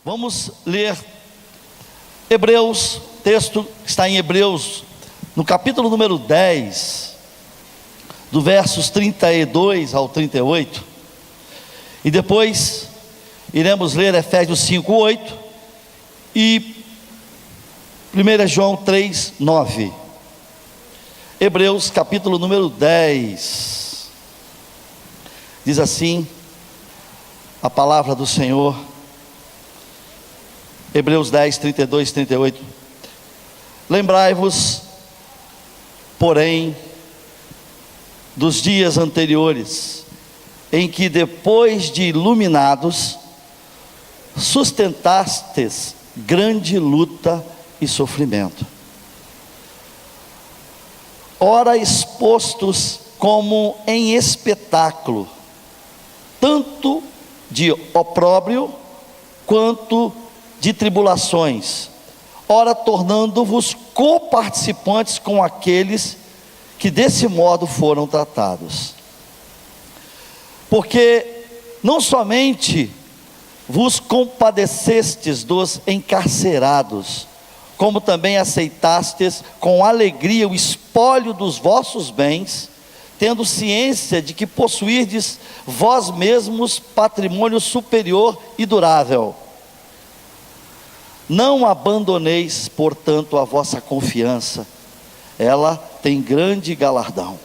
Vamos ler Hebreus, texto que está em Hebreus, no capítulo número 10, do versos 32 ao 38, e depois iremos ler Efésios 5:8 e 1 João 3:9. Hebreus capítulo número 10, diz assim a palavra do Senhor. Hebreus 10, 32 e 38. Lembrai-vos, porém, dos dias anteriores, em que depois de iluminados, sustentastes grande luta e sofrimento, ora expostos como em espetáculo, tanto de opróbrio quanto de tribulações, ora tornando-vos coparticipantes com aqueles que desse modo foram tratados. Porque não somente vos compadecestes dos encarcerados, como também aceitastes com alegria o espólio dos vossos bens, tendo ciência de que possuirdes vós mesmos patrimônio superior e durável. Não abandoneis, portanto, a vossa confiança, ela tem grande galardão.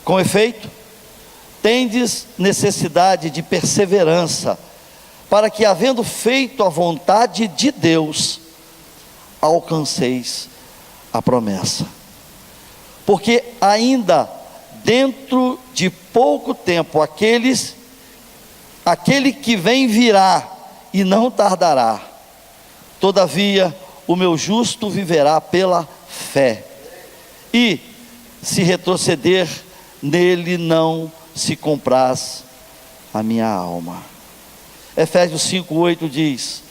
Com efeito, tendes necessidade de perseverança, para que, havendo feito a vontade de Deus, alcanceis a promessa. Porque ainda dentro de pouco tempo, aquele que vem virá e não tardará. Todavia, o meu justo viverá pela fé, e se retroceder, nele não se compraz a minha alma. Efésios 5:8 diz: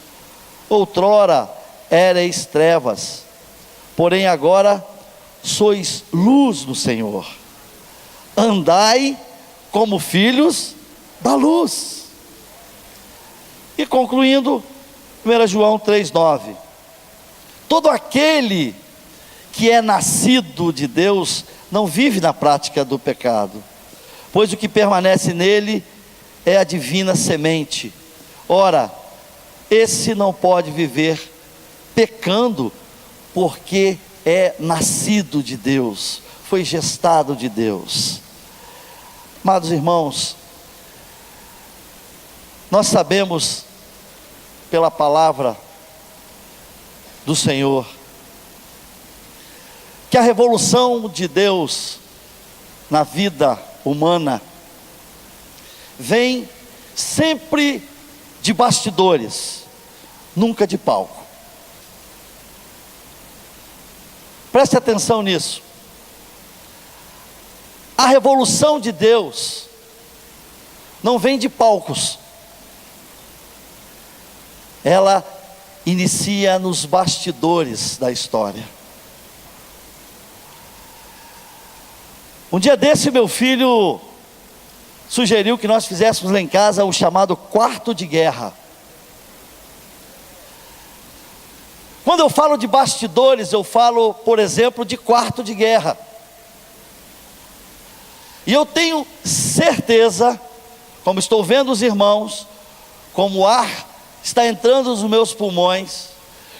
outrora éreis trevas, porém agora sois luz no Senhor, andai como filhos da luz. E concluindo, 1 João 3:9, todo aquele que é nascido de Deus não vive na prática do pecado, pois o que permanece nele é a divina semente. Ora, esse não pode viver pecando, porque é nascido de Deus, foi gestado de Deus. Amados irmãos, nós sabemos pela palavra do Senhor que a revolução de Deus na vida humana vem sempre de bastidores, nunca de palco. Preste atenção nisso. A revolução de Deus não vem de palcos, ela inicia nos bastidores da história. Um dia desse, meu filho sugeriu que nós fizéssemos lá em casa o chamado quarto de guerra. Quando eu falo de bastidores, eu falo, por exemplo, de quarto de guerra. E eu tenho certeza, como estou vendo os irmãos, como o ar está entrando nos meus pulmões,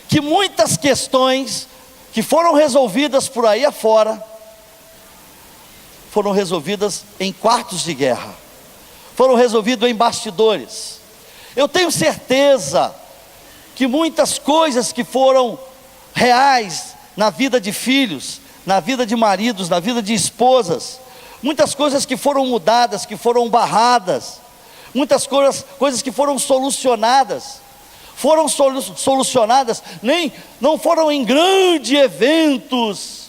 que muitas questões que foram resolvidas por aí afora, foram resolvidas em quartos de guerra, foram resolvidas em bastidores. Eu tenho certeza que muitas coisas que foram reais na vida de filhos, na vida de maridos, na vida de esposas, muitas coisas que foram mudadas, que foram barradas, muitas coisas que foram solucionadas, não foram em grandes eventos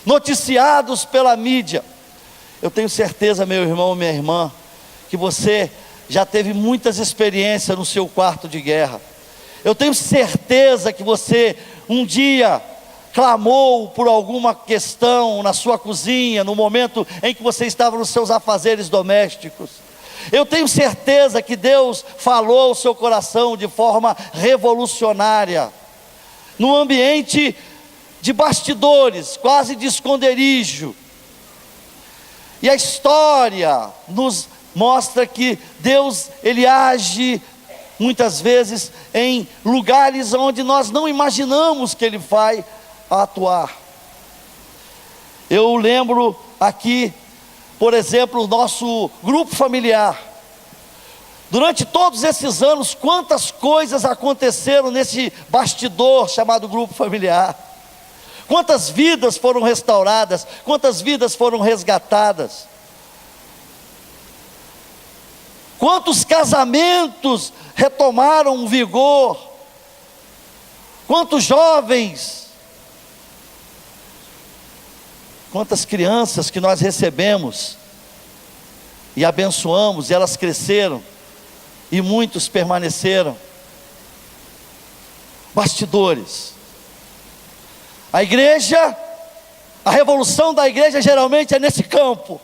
noticiados pela mídia. Eu tenho certeza, meu irmão, minha irmã, que você já teve muitas experiências no seu quarto de guerra. Eu tenho certeza que você um dia clamou por alguma questão na sua cozinha, no momento em que você estava nos seus afazeres domésticos. Eu tenho certeza que Deus falou ao seu coração de forma revolucionária, num ambiente de bastidores, quase de esconderijo. E a história nos mostra que Deus, Ele age muitas vezes em lugares onde nós não imaginamos que Ele vai atuar. Eu lembro aqui, por exemplo, o nosso grupo familiar. Durante todos esses anos, quantas coisas aconteceram nesse bastidor chamado grupo familiar. Quantas vidas foram restauradas, quantas vidas foram resgatadas. Quantos casamentos retomaram o vigor. Quantos jovens, quantas crianças que nós recebemos e abençoamos, e elas cresceram, e muitos permaneceram. Bastidores. A igreja, a revolução da igreja geralmente é nesse campo.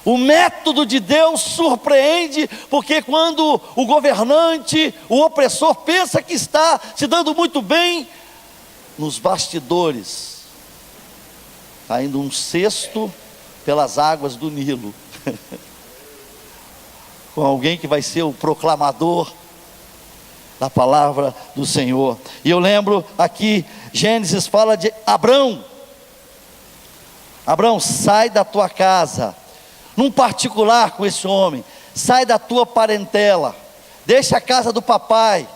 O método de Deus surpreende, porque quando o governante, o opressor pensa que está se dando muito bem, nos bastidores, caindo um cesto pelas águas do Nilo, com alguém que vai ser o proclamador da palavra do Senhor. E eu lembro aqui, Gênesis fala de Abrão. Abrão, sai da tua casa, num particular com esse homem, sai da tua parentela, deixa a casa do papai,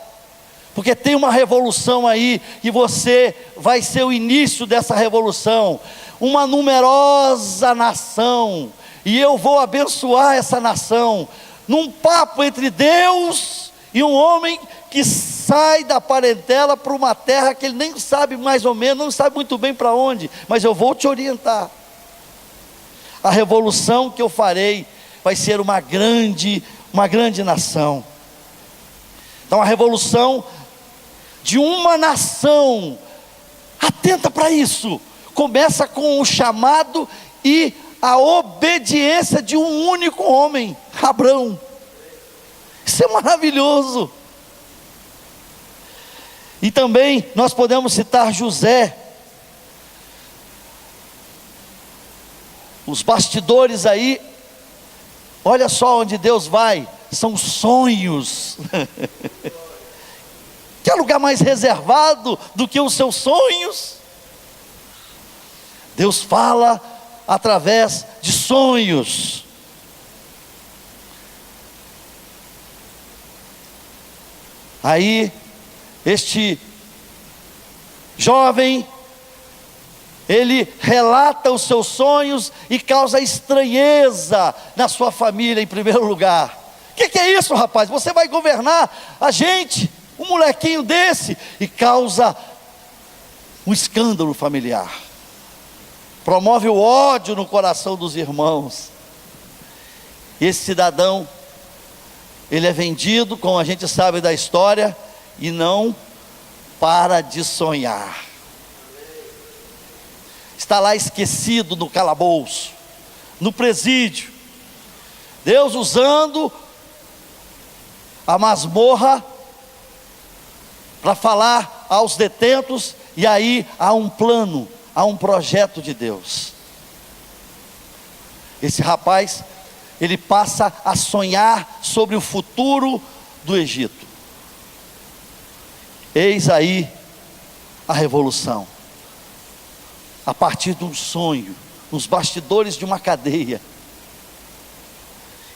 porque tem uma revolução aí, e você vai ser o início dessa revolução, uma numerosa nação, e eu vou abençoar essa nação, num papo entre Deus e um homem que sai da parentela para uma terra que ele nem sabe mais ou menos, não sabe muito bem para onde, mas eu vou te orientar. A revolução que eu farei vai ser uma grande nação. Então a revolução de uma nação, atenta para isso, começa com o chamado e a obediência de um único homem, Abrão. Isso é maravilhoso. E também nós podemos citar José. Os bastidores aí, olha só onde Deus vai, são sonhos. Que lugar mais reservado do que os seus sonhos? Deus fala através de sonhos. Aí, este jovem, ele relata os seus sonhos e causa estranheza na sua família em primeiro lugar. O que é isso, rapaz? Você vai governar a gente, um molequinho desse, e causa um escândalo familiar. Promove o ódio no coração dos irmãos. Esse cidadão, ele é vendido, como a gente sabe da história, e não para de sonhar. Está lá esquecido no calabouço, no presídio. Deus usando a masmorra para falar aos detentos, e aí há um plano, há um projeto de Deus. Esse rapaz, ele passa a sonhar sobre o futuro do Egito. Eis aí a revolução. A partir de um sonho, nos bastidores de uma cadeia.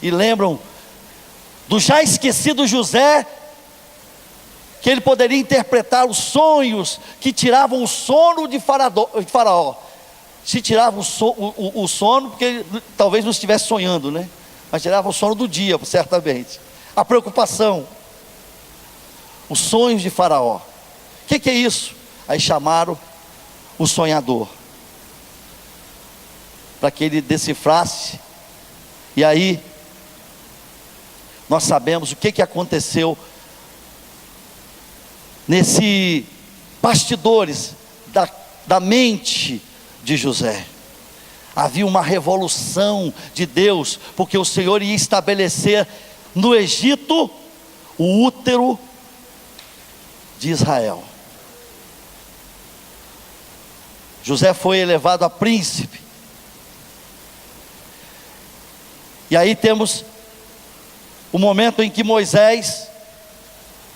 E lembram do já esquecido José, que ele poderia interpretar os sonhos que tiravam o sono de Faraó. Se tirava o sono, porque ele talvez não estivesse sonhando, né? Mas tirava o sono do dia, certamente. A preocupação, os sonhos de Faraó. O que é isso? Aí chamaram o sonhador, para que ele decifrasse. E aí nós sabemos o que aconteceu nesse bastidores da mente de José. Havia uma revolução de Deus, porque o Senhor ia estabelecer no Egito o útero de Israel. José foi elevado a príncipe. E aí temos o momento em que Moisés,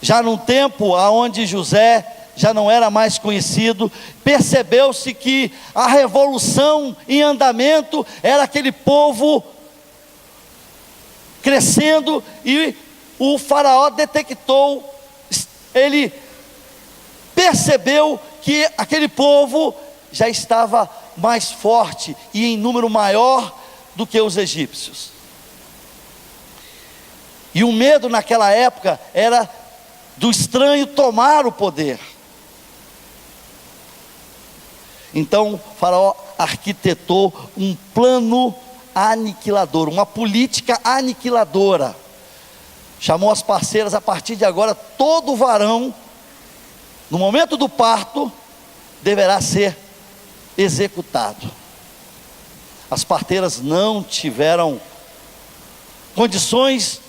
já num tempo onde José já não era mais conhecido, percebeu-se que a revolução em andamento era aquele povo crescendo, e o faraó detectou, ele percebeu que aquele povo já estava mais forte e em número maior do que os egípcios. E o medo naquela época era do estranho tomar o poder. Então o faraó arquitetou um plano aniquilador, uma política aniquiladora. Chamou as parceiras: a partir de agora, todo varão, no momento do parto, deverá ser executado. As parteiras não tiveram condições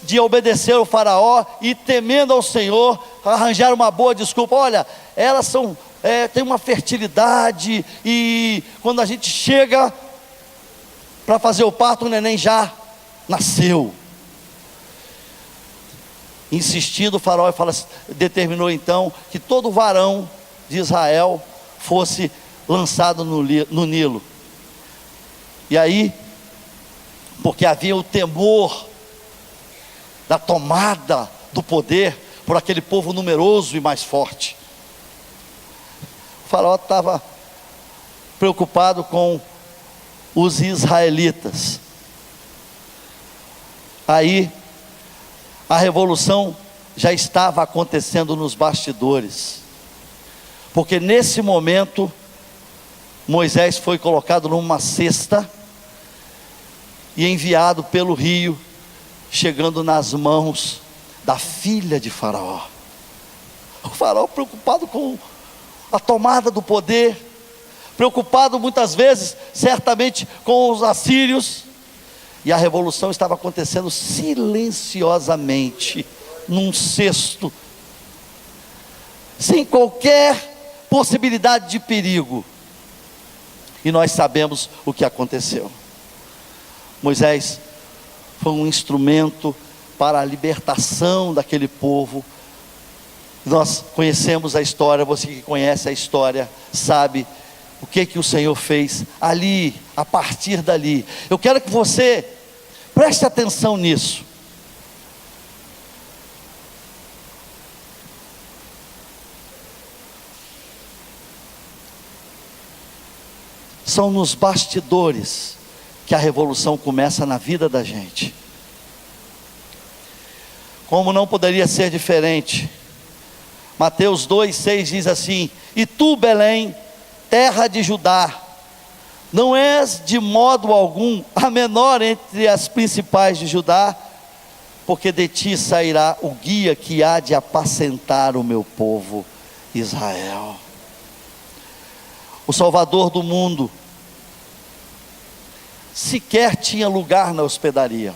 de obedecer ao faraó, e temendo ao Senhor, arranjaram uma boa desculpa: olha, elas têm uma fertilidade, e quando a gente chega para fazer o parto, o neném já nasceu. Insistindo, o faraó determinou então que todo varão de Israel fosse lançado no Nilo. E aí, porque havia o temor da tomada do poder por aquele povo numeroso e mais forte, o faraó estava preocupado com os israelitas. Aí a revolução já estava acontecendo nos bastidores, porque nesse momento Moisés foi colocado numa cesta e enviado pelo rio, chegando nas mãos da filha de Faraó. O faraó preocupado com a tomada do poder, preocupado muitas vezes, certamente, com os assírios, e a revolução estava acontecendo silenciosamente, num cesto, sem qualquer possibilidade de perigo. E nós sabemos o que aconteceu. Moisés foi um instrumento para a libertação daquele povo. Nós conhecemos a história, você que conhece a história sabe o que o Senhor fez ali, a partir dali. Eu quero que você preste atenção nisso. São nos bastidores que a revolução começa na vida da gente. Como não poderia ser diferente, Mateus 2,6 diz assim: e tu, Belém, terra de Judá, não és de modo algum a menor entre as principais de Judá, porque de ti sairá o guia que há de apacentar o meu povo Israel. O Salvador do mundo sequer tinha lugar na hospedaria,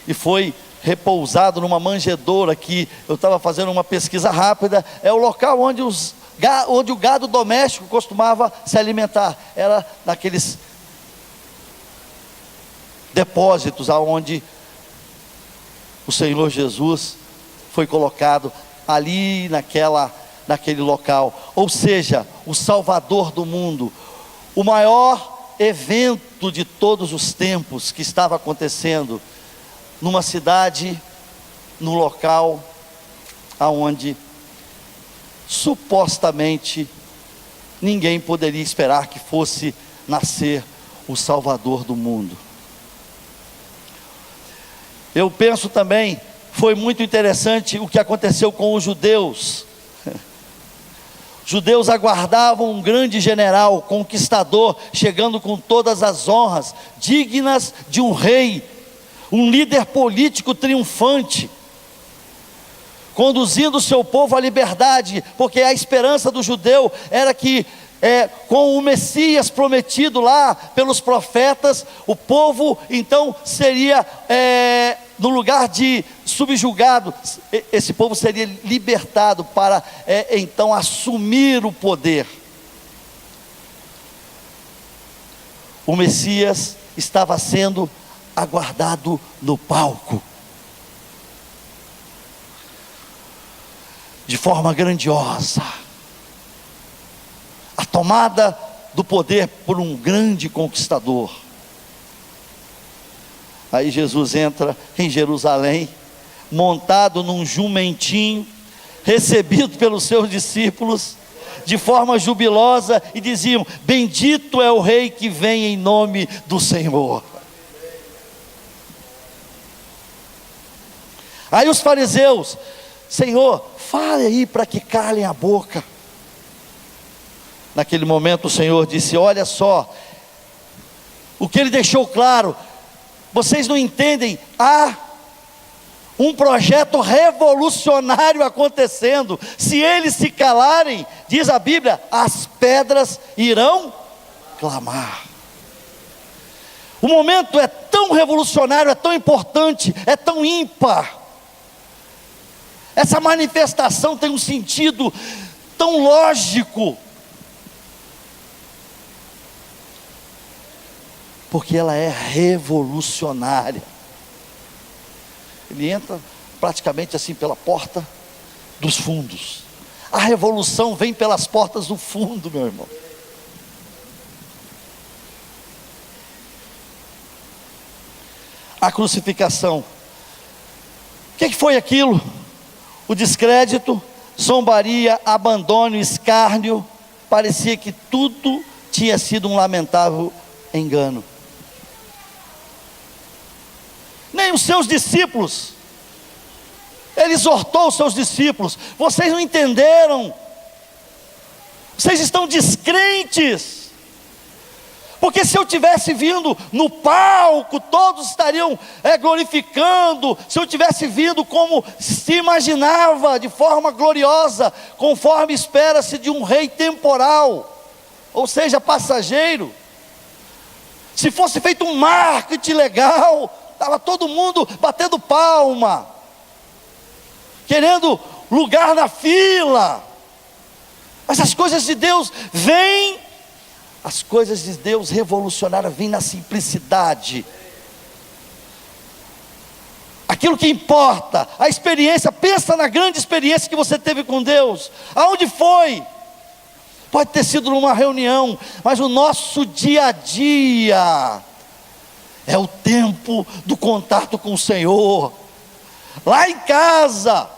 e foi repousado numa manjedoura, que eu estava fazendo uma pesquisa rápida, é o local onde o gado doméstico costumava se alimentar, era naqueles depósitos aonde o Senhor Jesus foi colocado, ali naquele local. Ou seja, o Salvador do mundo, o maior evento de todos os tempos que estava acontecendo numa cidade, no local aonde supostamente ninguém poderia esperar que fosse nascer o Salvador do mundo. Eu penso também, foi muito interessante o que aconteceu com os judeus. Judeus aguardavam um grande general, conquistador, chegando com todas as honras dignas de um rei, um líder político triunfante, conduzindo o seu povo à liberdade, porque a esperança do judeu era que com o Messias prometido lá pelos profetas, o povo então seria, no lugar de subjugado, esse povo seria libertado para então assumir o poder. O Messias estava sendo aguardado no palco, de forma grandiosa, a tomada do poder por um grande conquistador. Aí Jesus entra em Jerusalém, montado num jumentinho, recebido pelos seus discípulos, de forma jubilosa, e diziam: bendito é o rei que vem em nome do Senhor. Aí os fariseus: Senhor, fale aí para que calem a boca. Naquele momento o Senhor disse: olha só, o que ele deixou claro, vocês não entendem, há um projeto revolucionário acontecendo. Se eles se calarem, diz a Bíblia, as pedras irão clamar. O momento é tão revolucionário, é tão importante, é tão ímpar. Essa manifestação tem um sentido tão lógico, porque ela é revolucionária. Ele entra praticamente assim pela porta dos fundos. A revolução vem pelas portas do fundo, meu irmão. A crucificação. O que foi aquilo? O descrédito, zombaria, abandono, escárnio. Parecia que tudo tinha sido um lamentável engano. Nem os seus discípulos, ele exortou os seus discípulos: vocês não entenderam, vocês estão descrentes, porque se eu tivesse vindo no palco, todos estariam glorificando, se eu tivesse vindo como se imaginava, de forma gloriosa, conforme espera-se de um rei temporal, ou seja, passageiro, se fosse feito um marketing legal, estava todo mundo batendo palma, querendo lugar na fila. Mas as coisas de Deus vêm, as coisas de Deus revolucionárias vêm na simplicidade. Aquilo que importa, a experiência, pensa na grande experiência que você teve com Deus. Aonde foi? Pode ter sido numa reunião, mas o nosso dia a dia é o tempo do contato com o Senhor. Lá em casa,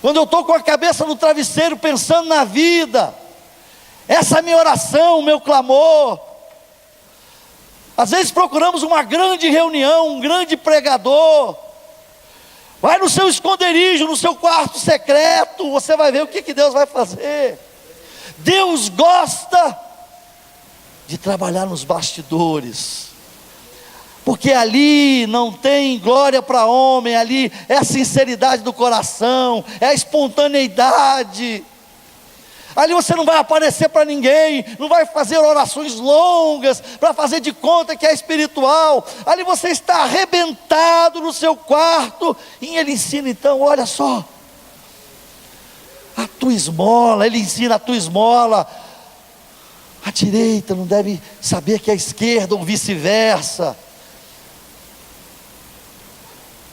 quando eu estou com a cabeça no travesseiro pensando na vida, essa é a minha oração, o meu clamor. Às vezes procuramos uma grande reunião, um grande pregador. Vai no seu esconderijo, no seu quarto secreto, você vai ver o que Deus vai fazer. Deus gosta de trabalhar nos bastidores, porque ali não tem glória para homem, ali é a sinceridade do coração, é a espontaneidade. Ali você não vai aparecer para ninguém, não vai fazer orações longas para fazer de conta que é espiritual. Ali você está arrebentado no seu quarto, e ele ensina então: olha só, a tua esmola, ele ensina a tua esmola. A direita não deve saber que é a esquerda, ou vice-versa.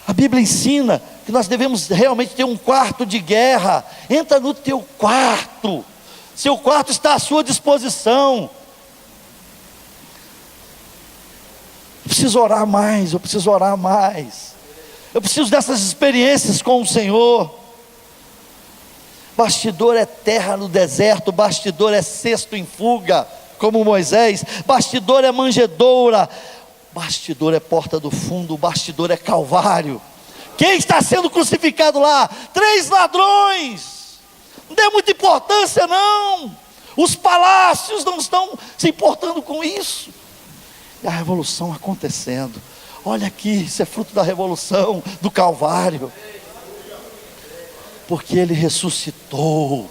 A Bíblia ensina que nós devemos realmente ter um quarto de guerra. Entra no teu quarto, seu quarto está à sua disposição. Eu preciso orar mais, eu preciso orar mais, eu preciso dessas experiências com o Senhor. Bastidor é terra no deserto, bastidor é cesto em fuga, como Moisés, bastidor é manjedoura, bastidor é porta do fundo, bastidor é Calvário. Quem está sendo crucificado lá? 3 ladrões. Não dê muita importância não, os palácios não estão se importando com isso. E a revolução acontecendo. Olha aqui, isso é fruto da revolução, do Calvário, porque Ele ressuscitou.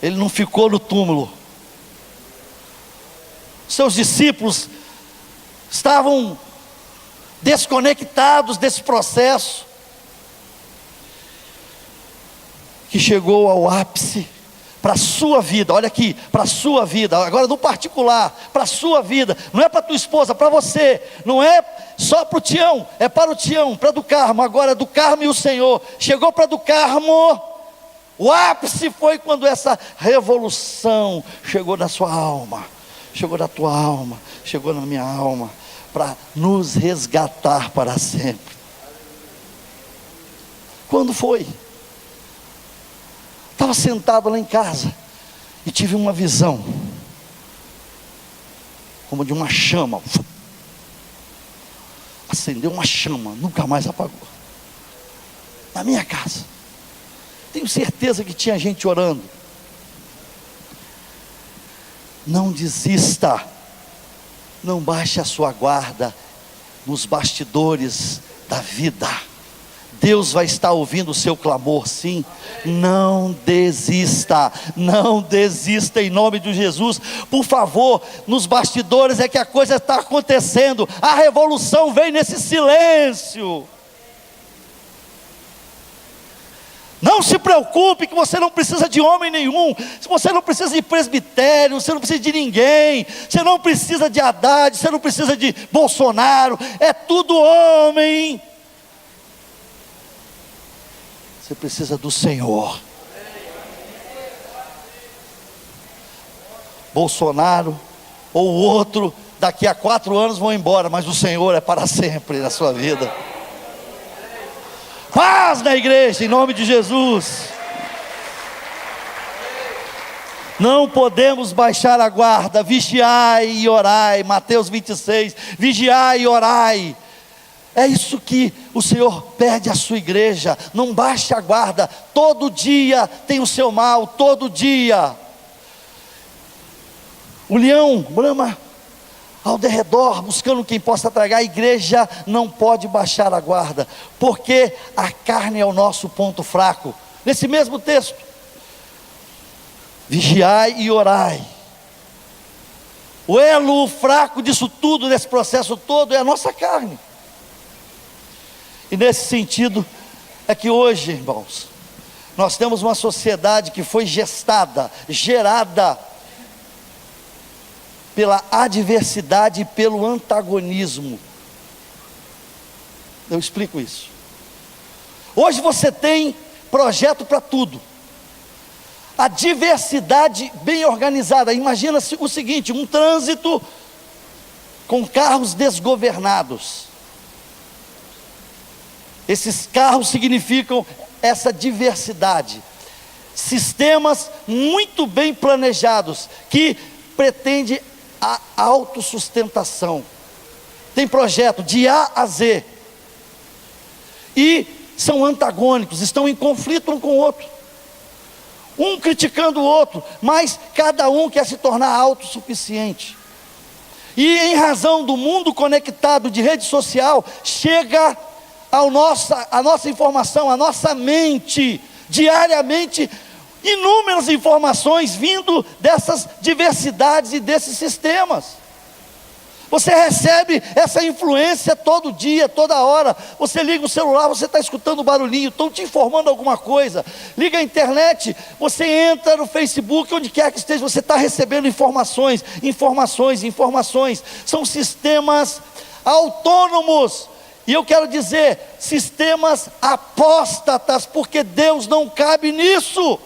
Ele não ficou no túmulo. Seus discípulos estavam desconectados desse processo, que chegou ao ápice para a sua vida. Olha aqui, para a sua vida, agora no particular, para a sua vida, não é para a tua esposa, para você, não é só para o Tião, é para o Tião, para do Carmo, agora do Carmo e o Senhor, chegou para do Carmo, o ápice foi quando essa revolução chegou na sua alma, chegou na tua alma, chegou na minha alma, para nos resgatar para sempre. Quando foi? Estava sentado lá em casa e tive uma visão, como de uma chama, acendeu uma chama, nunca mais apagou, na minha casa. Tenho certeza que tinha gente orando. Não desista, não baixe a sua guarda nos bastidores da vida. Deus vai estar ouvindo o seu clamor, sim. Não desista, não desista em nome de Jesus. Por favor, nos bastidores é que a coisa está acontecendo. A revolução vem nesse silêncio. Não se preocupe que você não precisa de homem nenhum, você não precisa de presbitério, você não precisa de ninguém, você não precisa de Haddad, você não precisa de Bolsonaro, é tudo homem. Você precisa do Senhor. Bolsonaro ou o outro, daqui a 4 anos vão embora, mas o Senhor é para sempre na sua vida. Paz na igreja, em nome de Jesus. Não podemos baixar a guarda, vigiai e orai, Mateus 26, vigiai e orai. É isso que o Senhor pede à sua igreja. Não baixe a guarda, todo dia tem o seu mal, todo dia. O leão brama ao derredor, buscando quem possa tragar. A igreja não pode baixar a guarda, porque a carne é o nosso ponto fraco. Nesse mesmo texto, vigiai e orai. O elo fraco disso tudo, desse processo todo, é a nossa carne. E nesse sentido, é que hoje, irmãos, nós temos uma sociedade que foi gerada pela adversidade e pelo antagonismo. Eu explico isso. Hoje você tem projeto para tudo. A diversidade bem organizada. Imagina o seguinte, um trânsito com carros desgovernados. Esses carros significam essa diversidade. Sistemas muito bem planejados, que pretende a autossustentação. Tem projeto de A a Z. E são antagônicos, estão em conflito um com o outro. Um criticando o outro, mas cada um quer se tornar autossuficiente. E em razão do mundo conectado de rede social, chega a nossa informação, a nossa mente, diariamente, inúmeras informações vindo dessas diversidades e desses sistemas. Você recebe essa influência todo dia, toda hora. Você liga o celular, você está escutando barulhinho, estão te informando alguma coisa. Liga a internet, você entra no Facebook, onde quer que esteja, você está recebendo informações. São sistemas autônomos. E eu quero dizer, sistemas apóstatas, porque Deus não cabe nisso.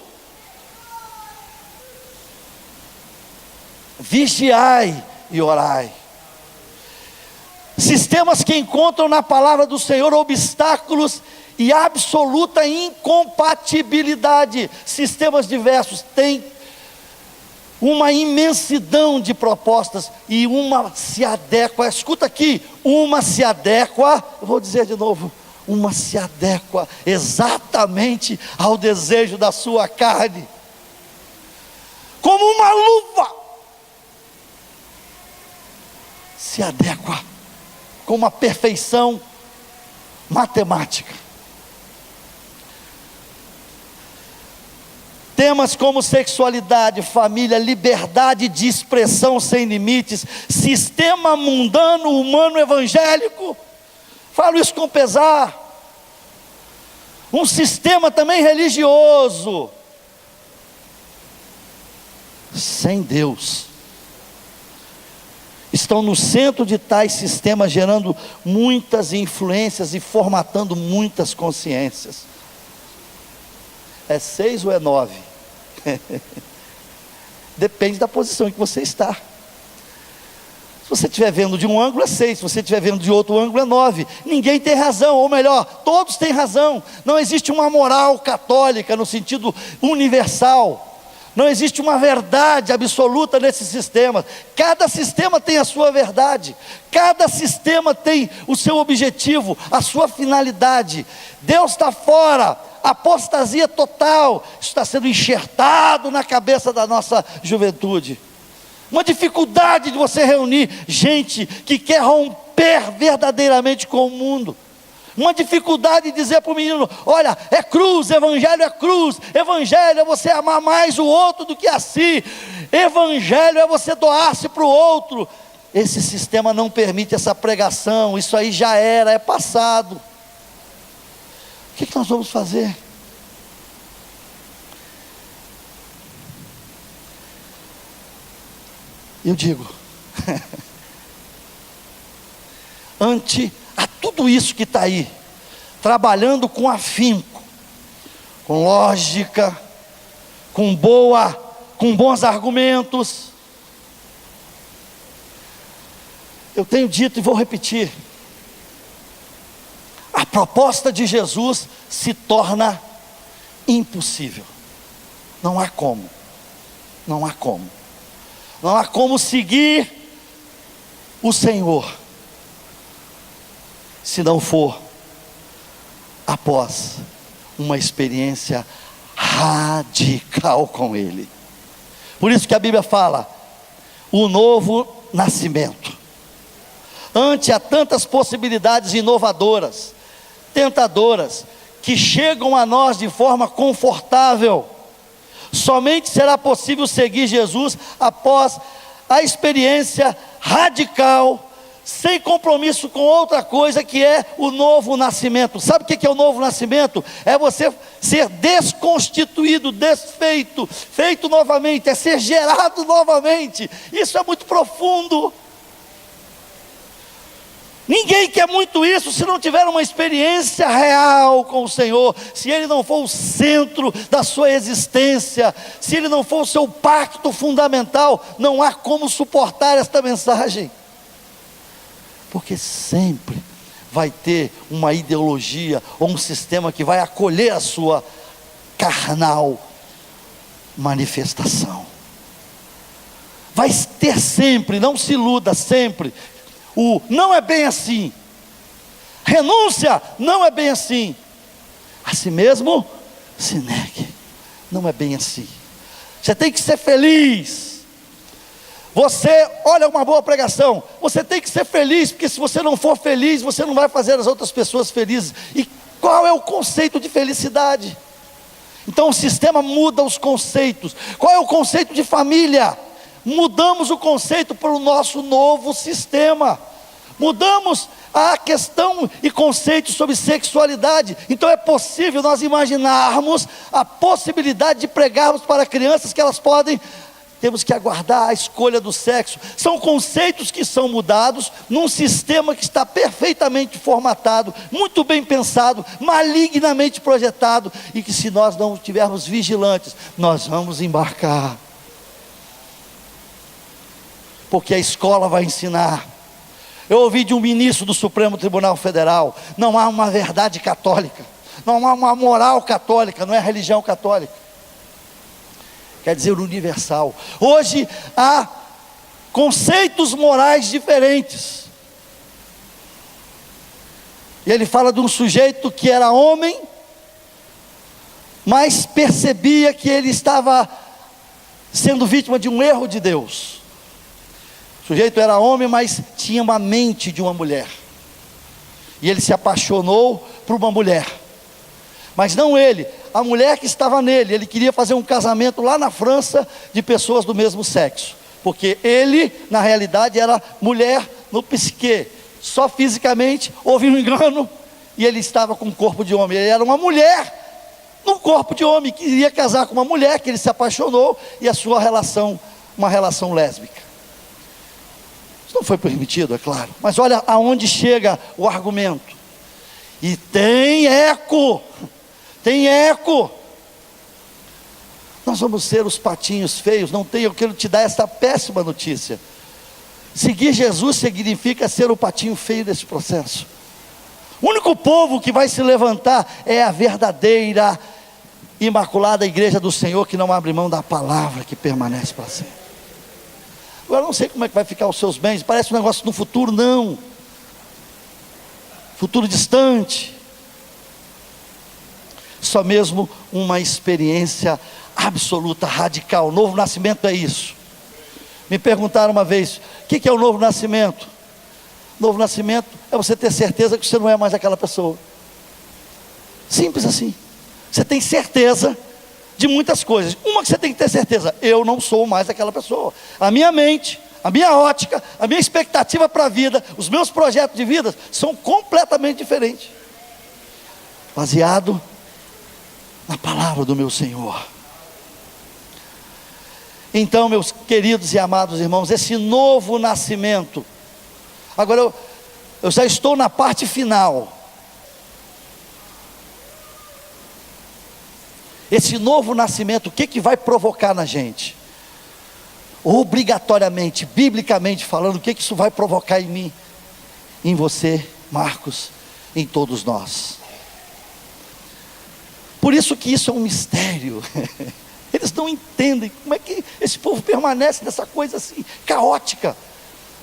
Vigiai e orai. Sistemas que encontram na palavra do Senhor obstáculos e absoluta incompatibilidade. Sistemas diversos têm uma imensidão de propostas e uma se adequa, escuta aqui, uma se adequa, eu vou dizer de novo, uma se adequa exatamente ao desejo da sua carne, como uma luva, se adequa com uma perfeição matemática. Temas como sexualidade, família, liberdade de expressão sem limites, sistema mundano, humano, evangélico, falo isso com pesar, um sistema também religioso, sem Deus, estão no centro de tais sistemas, gerando muitas influências e formatando muitas consciências. É 6 ou é 9? Depende da posição em que você está. Se você estiver vendo de um ângulo é 6, se você estiver vendo de outro ângulo é 9. Ninguém tem razão, ou melhor, todos têm razão. Não existe uma moral católica no sentido universal. Não existe uma verdade absoluta nesses sistemas. Cada sistema tem a sua verdade. Cada sistema tem o seu objetivo, a sua finalidade. Deus está fora. Apostasia total. Isso está sendo enxertado na cabeça da nossa juventude. Uma dificuldade de você reunir gente que quer romper verdadeiramente com o mundo. Uma dificuldade de dizer para o menino: olha, é cruz, evangelho é cruz, evangelho é você amar mais o outro do que a si, evangelho é você doar-se para o outro. Esse sistema não permite essa pregação, isso aí já era, é passado. O que nós vamos fazer? Eu digo, ante a tudo isso que está aí, trabalhando com afinco, com lógica, com bons argumentos, eu tenho dito e vou repetir, a proposta de Jesus se torna impossível. Não há como. Não há como. Não há como seguir o Senhor se não for após uma experiência radical com Ele. Por isso que a Bíblia fala, o novo nascimento. Ante a tantas possibilidades inovadoras, tentadoras, que chegam a nós de forma confortável, somente será possível seguir Jesus após a experiência radical, sem compromisso com outra coisa, que é o novo nascimento. Sabe o que é o novo nascimento? É você ser desconstituído, desfeito, feito novamente, é ser gerado novamente. Isso é muito profundo. Ninguém quer muito isso se não tiver uma experiência real com o Senhor, se Ele não for o centro da sua existência, se Ele não for o seu pacto fundamental. Não há como suportar esta mensagem, porque sempre vai ter uma ideologia ou um sistema que vai acolher a sua carnal manifestação. Vai ter sempre, não se iluda, sempre não é bem assim, renúncia, não é bem assim, a si mesmo se negue, não é bem assim. Você tem que ser feliz. Você, olha, uma boa pregação, você tem que ser feliz, porque se você não for feliz, você não vai fazer as outras pessoas felizes. E qual é o conceito de felicidade? Então o sistema muda os conceitos. Qual é o conceito de família? Mudamos o conceito para o nosso novo sistema. Mudamos a questão e conceito sobre sexualidade. Então é possível nós imaginarmos a possibilidade de pregarmos para crianças que elas podem, temos que aguardar a escolha do sexo. São conceitos que são mudados num sistema que está perfeitamente formatado, muito bem pensado, malignamente projetado, e que, se nós não estivermos vigilantes, nós vamos embarcar. Porque a escola vai ensinar. Eu ouvi de um ministro do Supremo Tribunal Federal: não há uma verdade católica, não há uma moral católica, não é religião católica, quer dizer universal. Hoje há conceitos morais diferentes, e ele fala de um sujeito que era homem, mas percebia que ele estava sendo vítima de um erro de Deus. O sujeito era homem, mas tinha uma mente de uma mulher, e ele se apaixonou por uma mulher, mas não ele, a mulher que estava nele. Ele queria fazer um casamento lá na França de pessoas do mesmo sexo, porque ele, na realidade, era mulher no psique, só fisicamente houve um engano, e ele estava com o corpo de homem. Ele era uma mulher no corpo de homem, que iria casar com uma mulher que ele se apaixonou, e a sua relação, uma relação lésbica. Isso não foi permitido, é claro, mas olha aonde chega o argumento. E tem eco. Nós vamos ser os patinhos feios. Não tem, eu quero te dar essa péssima notícia. Seguir Jesus significa ser o patinho feio desse processo. O único povo que vai se levantar é a verdadeira, imaculada igreja do Senhor, que não abre mão da palavra, que permanece para sempre. Agora, eu não sei como é que vai ficar os seus bens. Parece um negócio no futuro, não. Futuro distante. Só mesmo uma experiência absoluta, radical. O novo nascimento é isso. Me perguntaram uma vez: o que é o novo nascimento? Novo nascimento é você ter certeza que você não é mais aquela pessoa. Simples assim. Você tem certeza de muitas coisas. Uma que você tem que ter certeza: eu não sou mais aquela pessoa. A minha mente, a minha ótica, a minha expectativa para a vida, os meus projetos de vida são completamente diferentes, baseado na palavra do meu Senhor. Então, meus queridos e amados irmãos, esse novo nascimento, agora eu já estou na parte final. Esse novo nascimento, o que vai provocar na gente? Obrigatoriamente, biblicamente falando, o que isso vai provocar em mim, em você, Marcos, em todos nós. Por isso que isso é um mistério. Eles não entendem como é que esse povo permanece nessa coisa assim, caótica.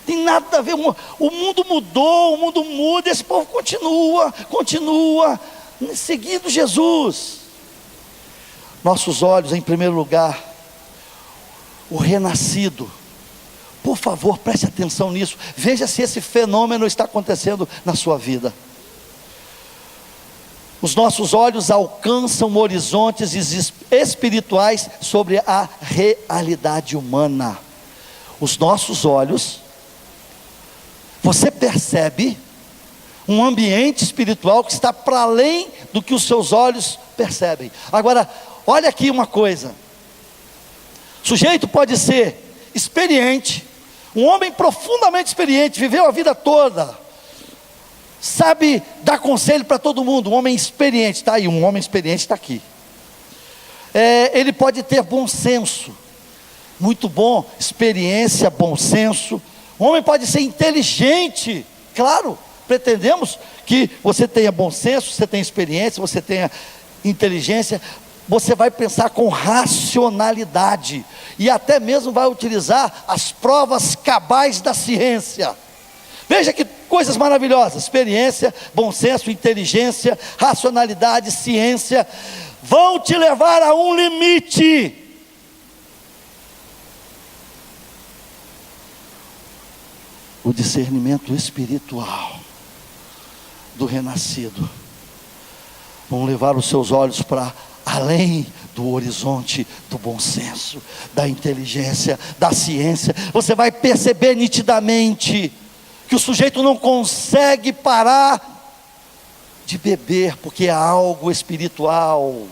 Tem nada a ver, o mundo mudou, o mundo muda, esse povo continua seguindo Jesus. Nossos olhos, em primeiro lugar, o renascido. Por favor, preste atenção nisso. Veja se esse fenômeno está acontecendo na sua vida. Os nossos olhos alcançam horizontes espirituais sobre a realidade humana. Os nossos olhos, você percebe um ambiente espiritual que está para além do que os seus olhos percebem. Agora, olha aqui uma coisa. O sujeito pode ser experiente, um homem profundamente experiente, viveu a vida toda, sabe dar conselho para todo mundo, um homem experiente, está aí, um homem experiente está aqui. Ele pode ter bom senso, muito bom, experiência, bom senso. Um homem pode ser inteligente, claro, pretendemos que você tenha bom senso, você tenha experiência, você tenha inteligência. Você vai pensar com racionalidade, e até mesmo vai utilizar as provas cabais da ciência. Veja que coisas maravilhosas: experiência, bom senso, inteligência, racionalidade, ciência, vão te levar a um limite. O discernimento espiritual do renascido vão levar os seus olhos para além do horizonte do bom senso, da inteligência, da ciência. Você vai perceber nitidamente que o sujeito não consegue parar de beber, porque é algo espiritual.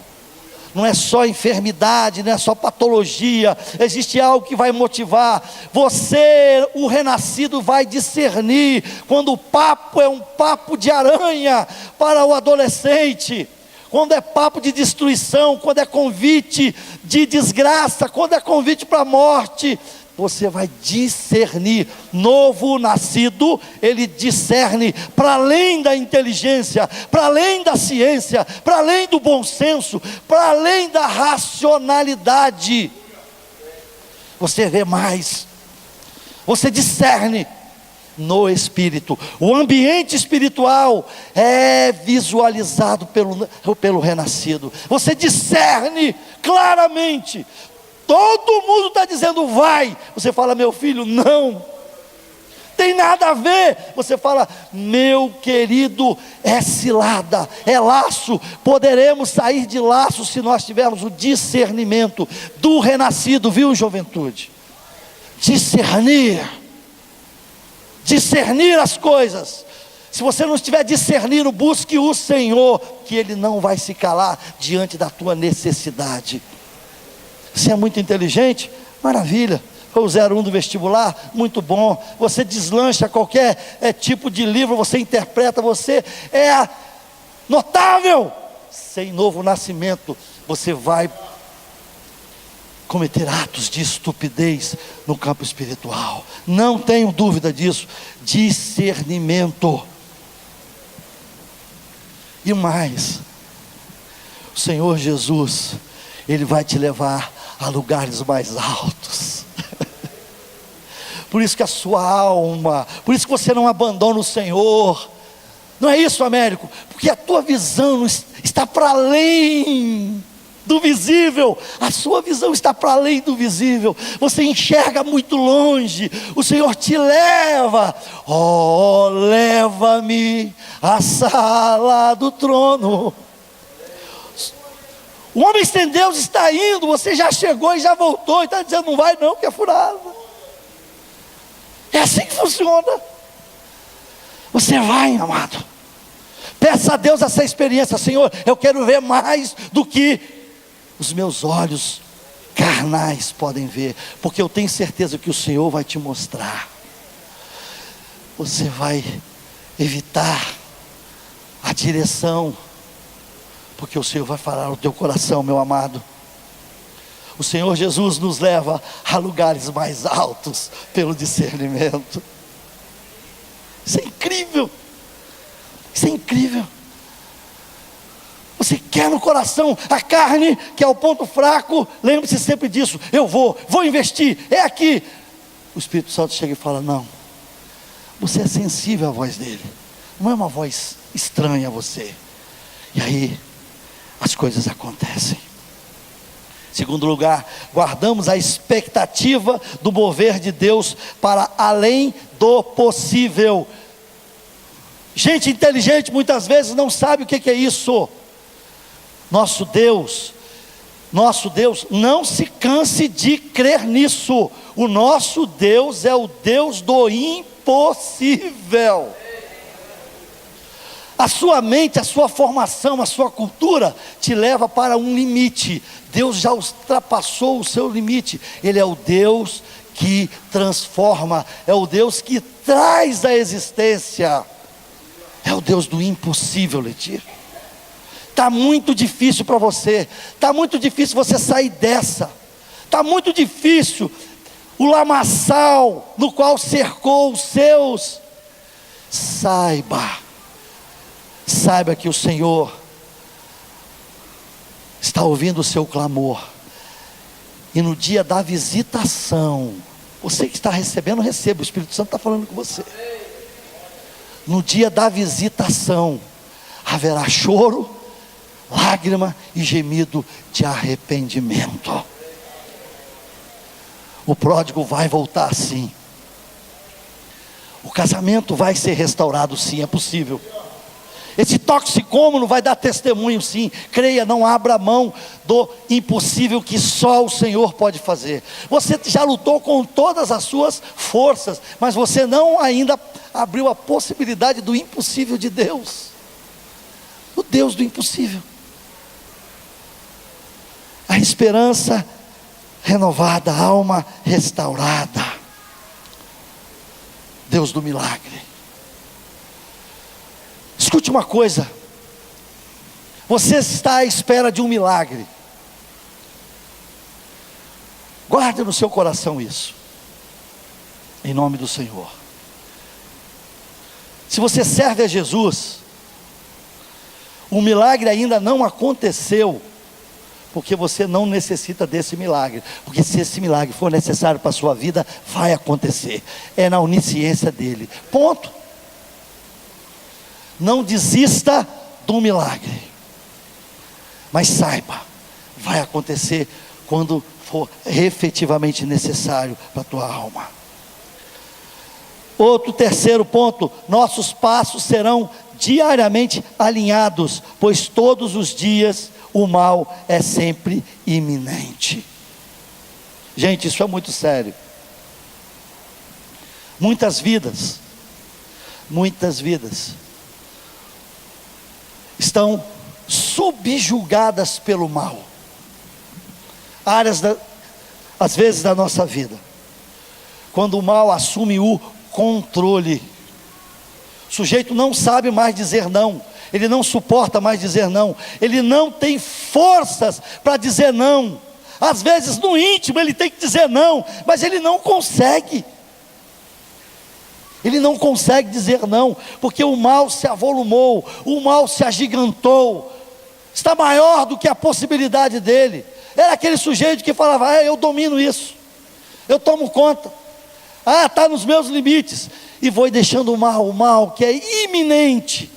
Não é só enfermidade, não é só patologia, existe algo que vai motivar. Você, o renascido, vai discernir quando o papo é um papo de aranha para o adolescente, quando é papo de destruição, quando é convite de desgraça, quando é convite para a morte. Você vai discernir. Novo nascido, ele discerne para além da inteligência, para além da ciência, para além do bom senso, para além da racionalidade. Você vê mais, você discerne no espírito. O ambiente espiritual é visualizado pelo renascido. Você discerne claramente. Todo mundo está dizendo vai, você fala: meu filho, não. tem nada a ver. Você fala: meu querido, é cilada, é laço. Poderemos sair de laço se nós tivermos o discernimento do renascido, viu, juventude? Discernir as coisas. Se você não estiver discernindo, busque o Senhor, que Ele não vai se calar diante da tua necessidade. Você é muito inteligente? Maravilha. Foi o 01 do vestibular? Muito bom. Você deslancha qualquer tipo de livro, você interpreta, você é notável. Sem novo nascimento, você vai cometer atos de estupidez no campo espiritual. Não tenho dúvida disso. Discernimento. E mais, o Senhor Jesus, Ele vai te levar a lugares mais altos. Por isso que a sua alma, por isso que você não abandona o Senhor. Não é isso, Américo? Porque a tua visão está para além do visível. A sua visão está para além do visível. Você enxerga muito longe. O Senhor te leva. Oh, leva-me à sala do trono. O homem sem Deus está indo. Você já chegou e já voltou e está dizendo: não vai não, que é furado. É assim que funciona. Você vai, amado. Peça a Deus essa experiência: Senhor, eu quero ver mais do que os meus olhos carnais podem ver, porque eu tenho certeza que o Senhor vai te mostrar. Você vai evitar a direção, porque o Senhor vai falar no teu coração, meu amado. O Senhor Jesus nos leva a lugares mais altos pelo discernimento. Isso é incrível. Isso é incrível. Você quer no coração a carne, que é o ponto fraco. Lembre-se sempre disso. Eu vou investir, é aqui. O Espírito Santo chega e fala: não, você é sensível à voz dele. Não é uma voz estranha a você. E aí as coisas acontecem. Segundo lugar, guardamos a expectativa do mover de Deus para além do possível. Gente inteligente muitas vezes não sabe o que é isso. Nosso Deus, não se canse de crer nisso. O nosso Deus é o Deus do impossível. A sua mente, a sua formação, a sua cultura te leva para um limite. Deus já ultrapassou o seu limite. Ele é o Deus que transforma, é o Deus que traz a existência. É o Deus do impossível, Letir. Está muito difícil para você. Está muito difícil você sair dessa. Está muito difícil o lamaçal no qual cercou os seus. Saiba que o Senhor está ouvindo o seu clamor. E no dia da visitação, você que está recebendo, receba. O Espírito Santo está falando com você. No dia da visitação, haverá choro, lágrima e gemido de arrependimento. O pródigo vai voltar sim. O casamento vai ser restaurado sim, é possível. Esse toxicômano vai dar testemunho sim. Creia, não abra mão do impossível que só o Senhor pode fazer. Você já lutou com todas as suas forças, mas você não ainda abriu a possibilidade do impossível de Deus. O Deus do impossível. A esperança renovada, a alma restaurada. Deus do milagre. Escute uma coisa. Você está à espera de um milagre. Guarde no seu coração isso. Em nome do Senhor. Se você serve a Jesus, o milagre ainda não aconteceu, porque você não necessita desse milagre. Porque se esse milagre for necessário para a sua vida, vai acontecer. É na onisciência dele. Ponto. Não desista do milagre. Mas saiba, vai acontecer quando for efetivamente necessário para a tua alma. Outro terceiro ponto: nossos passos serão diariamente alinhados, pois todos os dias o mal é sempre iminente. Gente, isso é muito sério. Muitas vidas estão subjugadas pelo mal. Áreas, às vezes, da nossa vida, quando o mal assume o controle, o sujeito não sabe mais dizer não, ele não suporta mais dizer não, ele não tem forças para dizer não. Às vezes no íntimo ele tem que dizer não, mas ele não consegue. Ele não consegue dizer não, porque o mal se avolumou, o mal se agigantou, está maior do que a possibilidade dele. Era aquele sujeito que falava: eu domino isso, eu tomo conta, está nos meus limites, e foi deixando o mal que é iminente,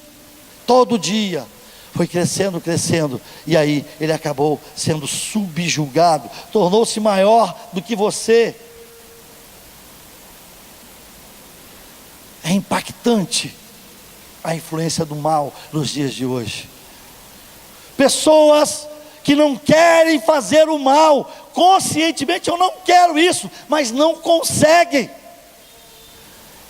todo dia, foi crescendo, e aí ele acabou sendo subjugado, tornou-se maior do que você. É impactante a influência do mal nos dias de hoje. Pessoas que não querem fazer o mal, conscientemente: eu não quero isso, mas não conseguem.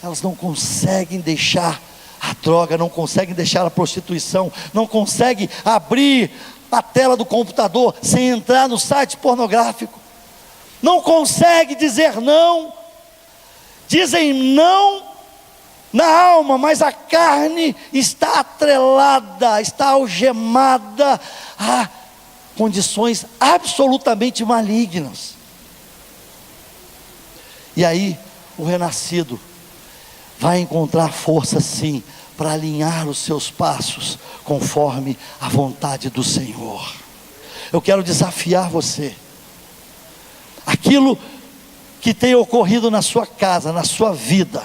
Elas não conseguem deixar a droga, não conseguem deixar a prostituição, não conseguem abrir a tela do computador sem entrar no site pornográfico, não conseguem dizer não, dizem não na alma, mas a carne está atrelada, está algemada a condições absolutamente malignas. E aí o renascido vai encontrar força, sim, para alinhar os seus passos conforme a vontade do Senhor. Eu quero desafiar você. Aquilo que tem ocorrido na sua casa, na sua vida,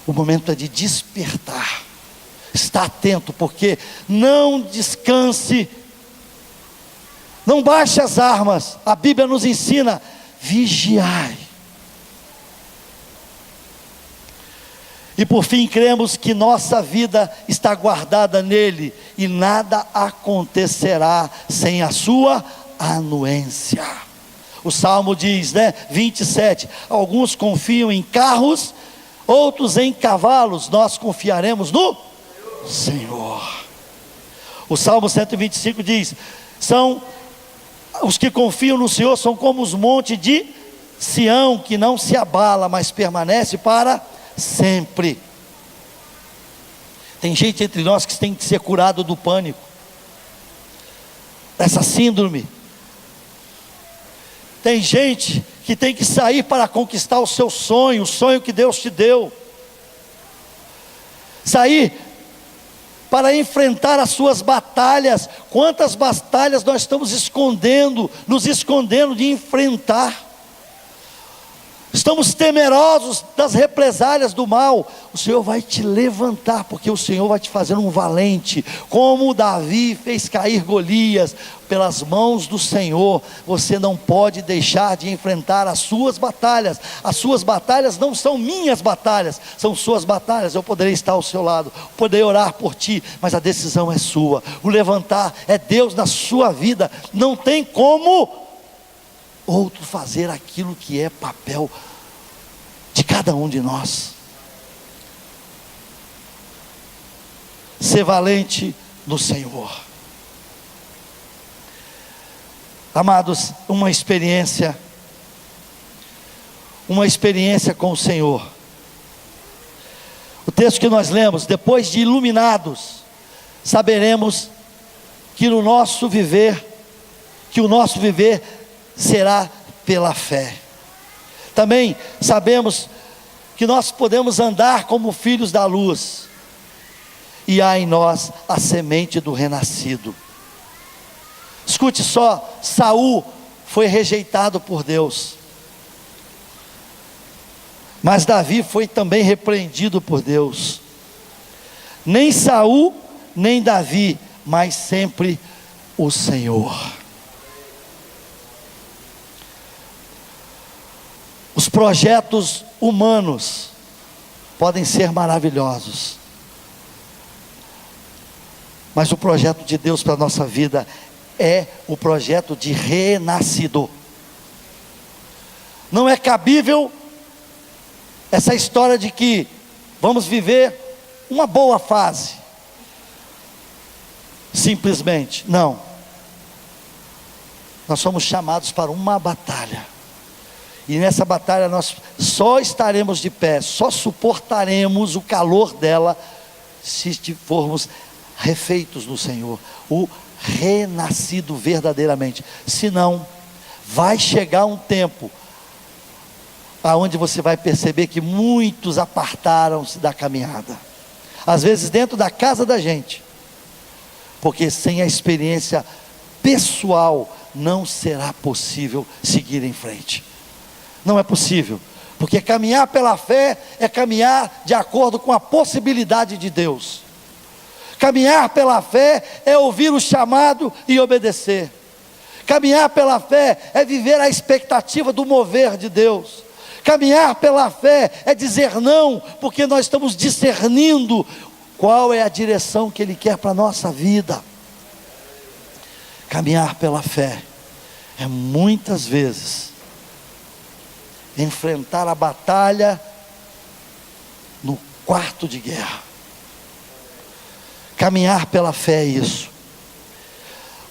o momento é de despertar. Está atento, porque não descanse, não baixe as armas. A Bíblia nos ensina: vigiai. E por fim, cremos que nossa vida está guardada nele, e nada acontecerá sem a sua anuência. O Salmo diz, 27, alguns confiam em carros, outros em cavalos, nós confiaremos no Senhor. O Salmo 125 diz: são os que confiam no Senhor, são como os montes de Sião, que não se abala, mas permanece para sempre. Tem gente entre nós que tem que ser curado do pânico, dessa síndrome. Tem gente que tem que sair para conquistar o seu sonho, o sonho que Deus te deu, sair para enfrentar as suas batalhas. Quantas batalhas nós estamos nos escondendo de enfrentar? Estamos temerosos das represálias do mal. O Senhor vai te levantar, porque o Senhor vai te fazer um valente, como Davi fez cair Golias pelas mãos do Senhor. Você não pode deixar de enfrentar as suas batalhas. As suas batalhas não são minhas batalhas, são suas batalhas. Eu poderei estar ao seu lado, poderei orar por ti, mas a decisão é sua. O levantar é Deus na sua vida. Não tem como outro fazer aquilo que é papel de cada um de nós. Ser valente no Senhor. Amados, uma experiência com o Senhor. O texto que nós lemos: depois de iluminados, saberemos que o nosso viver será pela fé. Também sabemos que nós podemos andar como filhos da luz, e há em nós a semente do renascido. Escute só: Saul foi rejeitado por Deus, mas Davi foi também repreendido por Deus. Nem Saul, nem Davi, mas sempre o Senhor. O projetos humanos podem ser maravilhosos, mas o projeto de Deus para a nossa vida é o projeto de renascido. Não é cabível essa história de que vamos viver uma boa fase, simplesmente, não. Nós somos chamados para uma batalha, e nessa batalha nós só estaremos de pé, só suportaremos o calor dela, se formos refeitos no Senhor, o renascido verdadeiramente. Senão, vai chegar um tempo aonde você vai perceber que muitos apartaram-se da caminhada, às vezes dentro da casa da gente, porque sem a experiência pessoal não será possível seguir em frente. Não é possível, porque caminhar pela fé é caminhar de acordo com a possibilidade de Deus. Caminhar pela fé é ouvir o chamado e obedecer. Caminhar pela fé é viver a expectativa do mover de Deus. Caminhar pela fé é dizer não, porque nós estamos discernindo qual é a direção que Ele quer para a nossa vida. Caminhar pela fé é muitas vezes enfrentar a batalha no quarto de guerra. Caminhar pela fé é isso.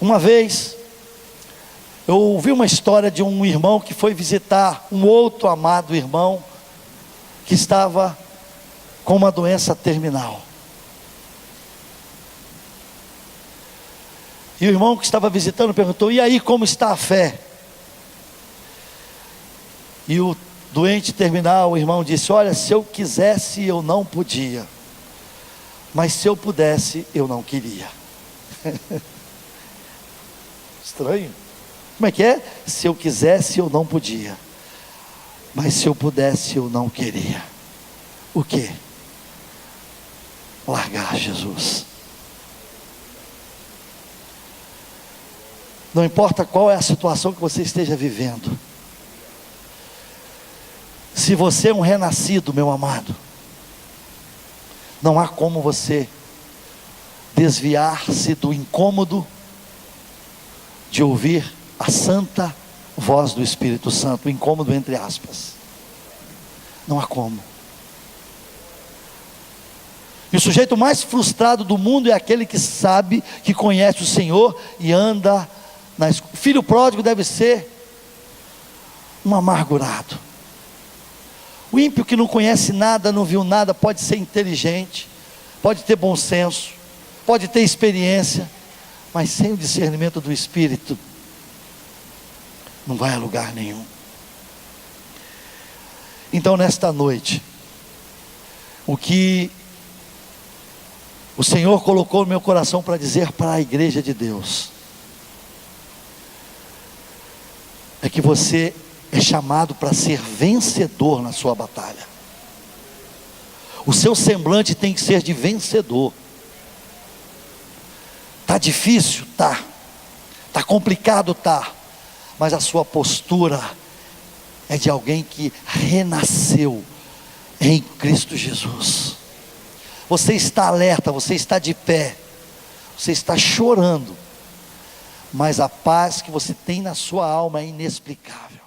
Uma vez eu ouvi uma história de um irmão que foi visitar um outro amado irmão que estava com uma doença terminal. E o irmão que estava visitando perguntou: e aí, como está a fé? E o doente terminal, o irmão disse: olha, se eu quisesse eu não podia, mas se eu pudesse eu não queria. Estranho. Como é que é? Se eu quisesse eu não podia, mas se eu pudesse eu não queria. O quê? Largar Jesus. Não importa qual é a situação que você esteja vivendo, se você é um renascido, meu amado, não há como você desviar-se do incômodo de ouvir a santa voz do Espírito Santo, o incômodo entre aspas. Não há como. E o sujeito mais frustrado do mundo é aquele que sabe, que conhece o Senhor e anda na escuridão. O filho pródigo deve ser um amargurado. O ímpio que não conhece nada, não viu nada, pode ser inteligente, pode ter bom senso, pode ter experiência, mas sem o discernimento do Espírito, não vai a lugar nenhum. Então, nesta noite, o que o Senhor colocou no meu coração para dizer para a igreja de Deus, é que você é chamado para ser vencedor na sua batalha. O seu semblante tem que ser de vencedor. Está difícil? Tá. Está complicado? Tá. Mas a sua postura é de alguém que renasceu em Cristo Jesus. Você está alerta, você está de pé, você está chorando, mas a paz que você tem na sua alma é inexplicável.